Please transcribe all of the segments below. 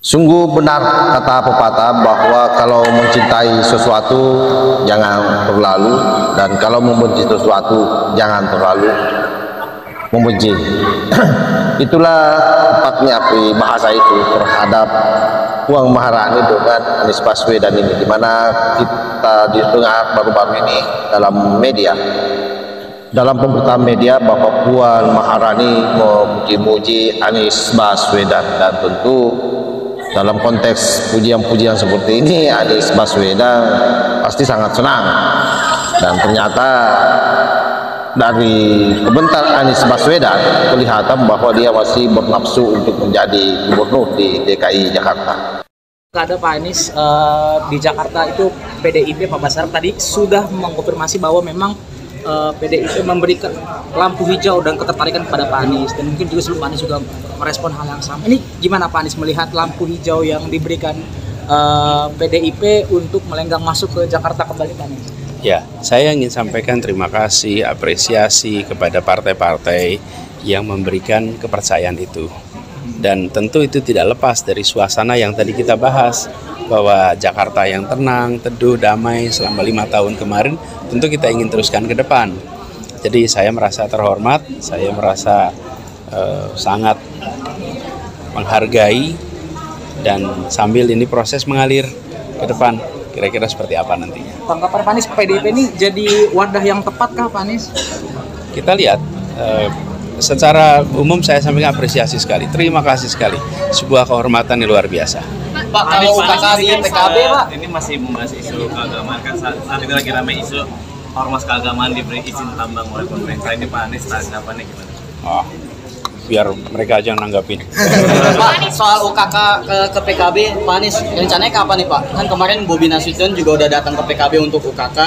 Sungguh benar kata pepatah bahwa kalau mencintai sesuatu jangan terlalu, dan kalau membenci sesuatu jangan terlalu membenci. Itulah tepatnya bahasa itu terhadap Puan Maharani dengan Anies Baswedan ini, dimana kita didengar baru-baru ini dalam media, dalam pemberitaan media, bahwa Puan Maharani memuji-muji Anies Baswedan, dan tentu dalam konteks pujian-pujian seperti ini Anies Baswedan pasti sangat senang. Dan ternyata dari komentar Anies Baswedan kelihatan bahwa dia masih bernafsu untuk menjadi gubernur di DKI Jakarta. Ada Pak Anies di Jakarta itu PDIP, Pak Basar tadi sudah mengkonfirmasi bahwa memang PDIP memberikan lampu hijau dan ketertarikan kepada Pak Anies, dan mungkin juga sebelum Pak Anies juga merespon hal yang sama. Ini gimana Pak Anies melihat lampu hijau yang diberikan PDIP untuk melenggang masuk ke Jakarta kembali, Pak Anies? Ya, saya ingin sampaikan terima kasih, apresiasi kepada partai-partai yang memberikan kepercayaan itu. Dan tentu itu tidak lepas dari suasana yang tadi kita bahas, bahwa Jakarta yang tenang, teduh, damai selama 5 tahun kemarin, tentu kita ingin teruskan ke depan. Jadi saya merasa terhormat, saya merasa sangat menghargai, dan sambil ini proses mengalir ke depan, kira-kira seperti apa nantinya. Tanggapan Pak Anies, PDIP ini jadi wadah yang tepatkah Pak Anies? Kita lihat, secara umum saya sampaikan apresiasi sekali, terima kasih sekali, sebuah kehormatan yang luar biasa. Pak, kalau UKK di PKB, Pak, ini masih membahas isu keagamaan, kan saat ini lagi ramai isu ormas keagamaan diberi izin tambang oleh pemerintah. Ini Pak Anies tanggapannya gimana? Oh, biar mereka aja yang nanggapin. Pak, soal UKK ke PKB, Pak Anies rencananya kapan nih Pak? Kan kemarin Bobi Nasution juga udah datang ke PKB untuk UKK.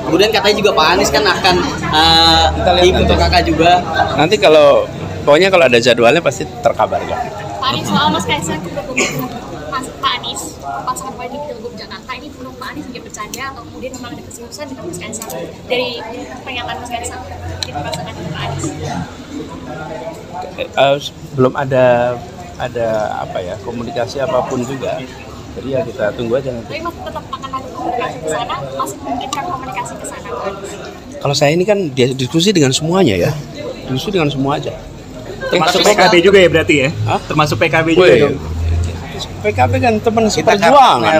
Kemudian katanya juga Pak Anies kan akan ikut UKK juga. Nanti pokoknya kalau ada jadwalnya pasti terkabarkan. Pak Anies, soal Mas Kaisang bergabung Pak Anies, pasangan politik Pilgub Jakarta, ini menurut Pak Anies juga bercanda atau kemudian memang ada keseriusan dengan Mas Kaisang dari pernyataan Mas Kaisang kita rasakan dengan Pak Anies? Belum ada apa ya, komunikasi apapun juga. Jadi ya kita tunggu aja nanti. Tapi masih tetap akan ada komunikasi ke sana, masih memungkinkan komunikasi ke sana, Pak Anies? Kalau saya ini kan diskusi dengan semuanya ya, diskusi dengan semua aja. Termasuk PKB juga ya berarti ya? Hah? Termasuk PKB juga dong? PKB kan teman seperjuangan.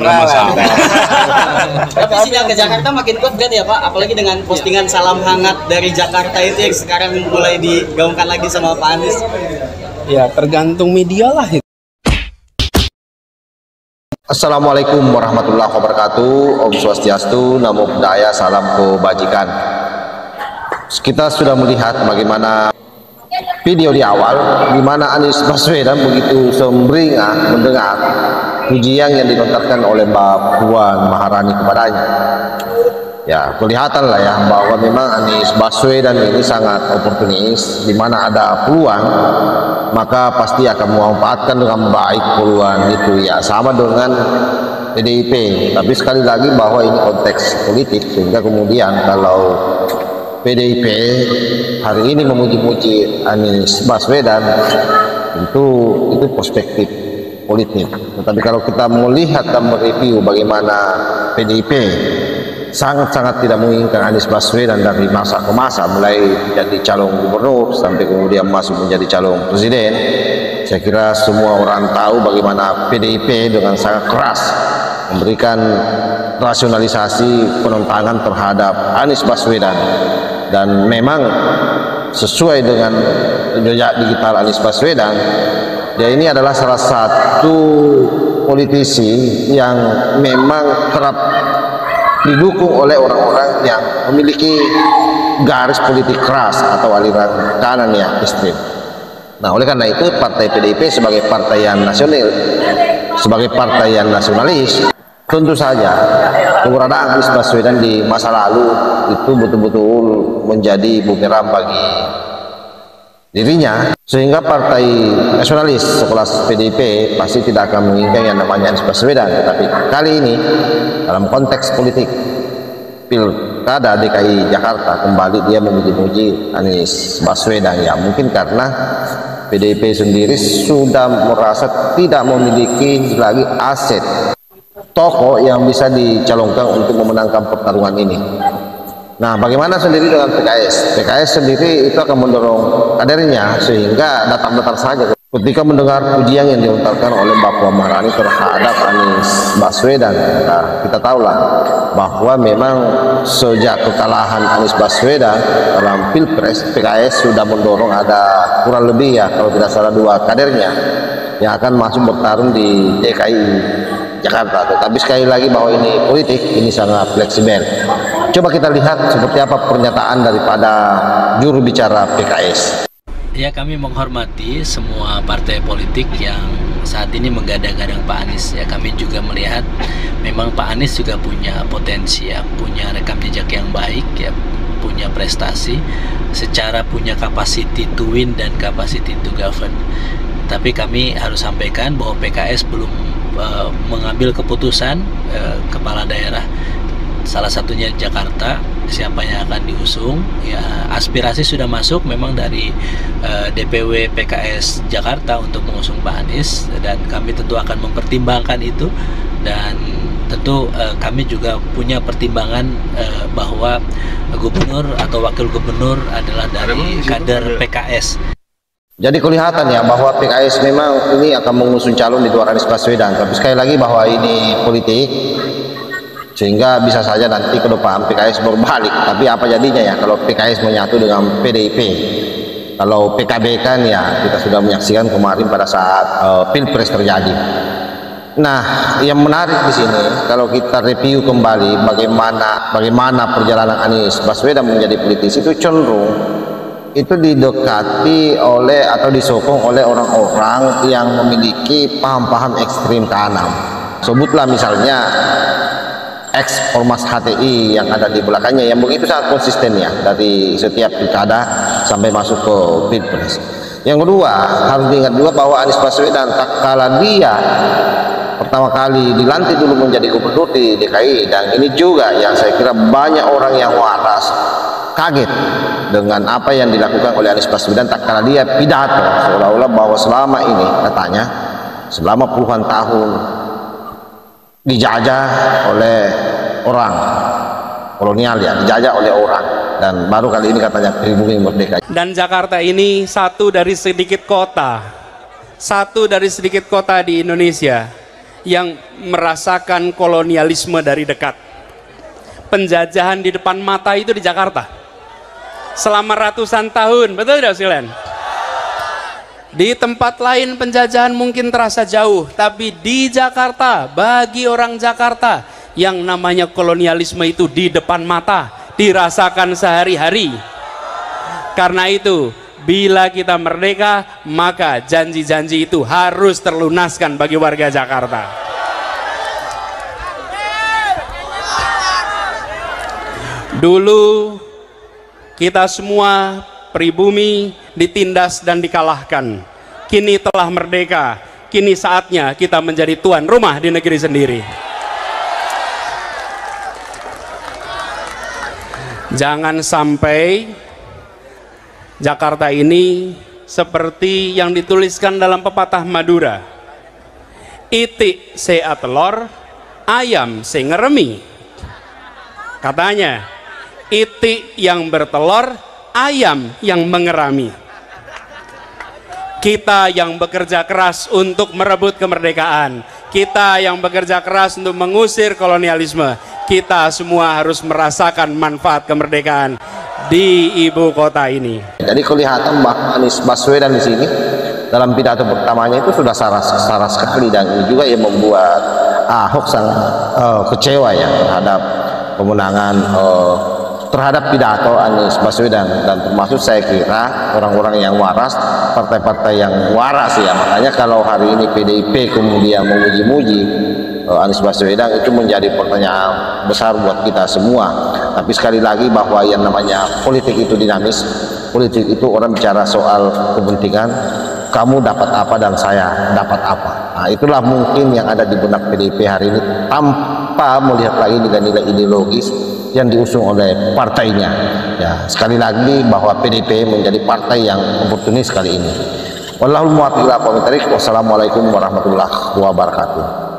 Tapi sinyal ke Jakarta makin kuat kan ya Pak? Apalagi dengan postingan salam hangat dari Jakarta itu yang sekarang mulai digaungkan lagi sama Pak Anies. Ya tergantung media lah. Assalamualaikum warahmatullahi wabarakatuh. Om Swastiastu, Namo Buddhaya, salam kebajikan. Kita sudah melihat bagaimana video di awal, di mana Anies Baswedan begitu sumringah mendengar pujian yang dilontarkan oleh Mbak Puan Maharani kepadanya. Ya, kelihatan lah ya bahwa memang Anies Baswedan ini sangat oportunis, di mana ada peluang maka pasti akan memanfaatkan dengan baik peluang itu. Ya, sama dengan PDIP, tapi sekali lagi bahwa ini konteks politik, sehingga kemudian kalau PDIP hari ini memuji-muji Anies Baswedan, itu perspektif politik. Tetapi kalau kita melihat dan mereview bagaimana PDIP sangat-sangat tidak menginginkan Anies Baswedan dari masa ke masa, mulai jadi calon gubernur sampai kemudian masuk menjadi calon presiden, saya kira semua orang tahu bagaimana PDIP dengan sangat keras memberikan rasionalisasi penentangan terhadap Anies Baswedan. Dan memang sesuai dengan jejak digital Anies Baswedan, dia ini adalah salah satu politisi yang memang kerap didukung oleh orang-orang yang memiliki garis politik keras atau aliran kanan yang ekstrem. Nah, oleh karena itu partai PDIP sebagai partai yang nasionalis, tentu saja keberadaan Anies Baswedan di masa lalu itu betul-betul menjadi bumerang bagi dirinya, sehingga partai nasionalis sekelas PDIP pasti tidak akan menginginkan yang namanya Anies Baswedan. Tetapi kali ini dalam konteks politik Pilkada DKI Jakarta kembali dia memuji-muji Anies Baswedan ya, mungkin karena PDIP sendiri sudah merasa tidak memiliki lagi aset tokoh yang bisa dicalonkan untuk memenangkan pertarungan ini. Nah, bagaimana sendiri dengan PKS? PKS sendiri itu akan mendorong kadernya sehingga datang-datang saja ketika mendengar pujian yang dilontarkan oleh Mbak Puan Maharani terhadap Anies Baswedan. Nah, kita tahulah bahwa memang sejak kekalahan Anies Baswedan dalam Pilpres, PKS sudah mendorong ada kurang lebih ya kalau tidak salah 2 kadernya yang akan masuk bertarung di DKI Jakarta. Tetapi sekali lagi bahwa ini politik, ini sangat fleksibel. Coba kita lihat seperti apa pernyataan daripada juru bicara PKS. Ya, kami menghormati semua partai politik yang saat ini menggadang-gadang Pak Anies. Ya, kami juga melihat memang Pak Anies juga punya potensi ya, punya rekam jejak yang baik ya, punya prestasi, secara punya capacity to win dan capacity to govern. Tapi kami harus sampaikan bahwa PKS belum mengambil keputusan kepala daerah, salah satunya Jakarta, siapa yang akan diusung. Ya, aspirasi sudah masuk memang dari DPW PKS Jakarta untuk mengusung Pak Anies, dan kami tentu akan mempertimbangkan itu, dan tentu kami juga punya pertimbangan bahwa gubernur atau wakil gubernur adalah dari kader PKS. Jadi kelihatan ya bahwa PKS memang ini akan mengusung calon di luar Anies Baswedan. Tapi sekali lagi bahwa ini politik, sehingga bisa saja nanti ke depan PKS berbalik. Tapi apa jadinya ya kalau PKS menyatu dengan PDIP? Kalau PKB kan ya kita sudah menyaksikan kemarin pada saat Pilpres terjadi. Nah, yang menarik di sini kalau kita review kembali bagaimana perjalanan Anies Baswedan menjadi politisi, itu cenderung itu didekati oleh atau disokong oleh orang-orang yang memiliki paham-paham ekstrim kanan. Sebutlah misalnya ex-ormas HTI yang ada di belakangnya yang begitu sangat konsisten ya dari setiap pilkada sampai masuk ke Pilpres. Yang kedua, harus diingat juga bahwa Anies Baswedan tak kala dia pertama kali dilantik dulu menjadi gubernur di DKI, dan ini juga yang saya kira banyak orang yang waras kaget dengan apa yang dilakukan oleh Anies Baswedan tak kala dia pidato seolah-olah bahwa selama ini katanya selama puluhan tahun dijajah oleh orang kolonial ya, dijajah oleh orang, dan baru kali ini katanya pribumi merdeka. Dan Jakarta ini satu dari sedikit kota di Indonesia yang merasakan kolonialisme dari dekat. Penjajahan di depan mata itu di Jakarta selama ratusan tahun, betul tidak sekalian? Di tempat lain penjajahan mungkin terasa jauh, tapi di Jakarta, bagi orang Jakarta, yang namanya kolonialisme itu di depan mata, dirasakan sehari-hari. Karena itu, bila kita merdeka, maka janji-janji itu harus terlunaskan bagi warga Jakarta. Dulu kita semua pribumi ditindas dan dikalahkan. Kini telah merdeka, kini saatnya kita menjadi tuan rumah di negeri sendiri. Jangan sampai Jakarta ini seperti yang dituliskan dalam pepatah Madura, itik sea telor, ayam se ngeremi. Katanya, itik yang bertelur, ayam yang mengerami. Kita yang bekerja keras untuk merebut kemerdekaan, kita yang bekerja keras untuk mengusir kolonialisme, kita semua harus merasakan manfaat kemerdekaan di ibu kota ini. Jadi kelihatan bahwa Anies Baswedan di sini dalam pidato pertamanya itu sudah sarah sekali, dan ini juga yang membuat Ahok sangat kecewa ya terhadap kemenangan terhadap pidato Anies Baswedan, dan termasuk saya kira orang-orang yang waras, partai-partai yang waras ya. Makanya kalau hari ini PDIP kemudian memuji-muji Anies Baswedan, itu menjadi pertanyaan besar buat kita semua. Tapi sekali lagi bahwa yang namanya politik itu dinamis, politik itu orang bicara soal kepentingan, kamu dapat apa dan saya dapat apa. Nah, itulah mungkin yang ada di benak PDIP hari ini, tanpa melihat lagi nilai-nilai ideologis yang diusung oleh partainya. Ya, sekali lagi bahwa PDIP menjadi partai yang oportunis kali ini. Wallahul muwaffiq ila aqwamit thoriq. Wassalamualaikum warahmatullahi wabarakatuh.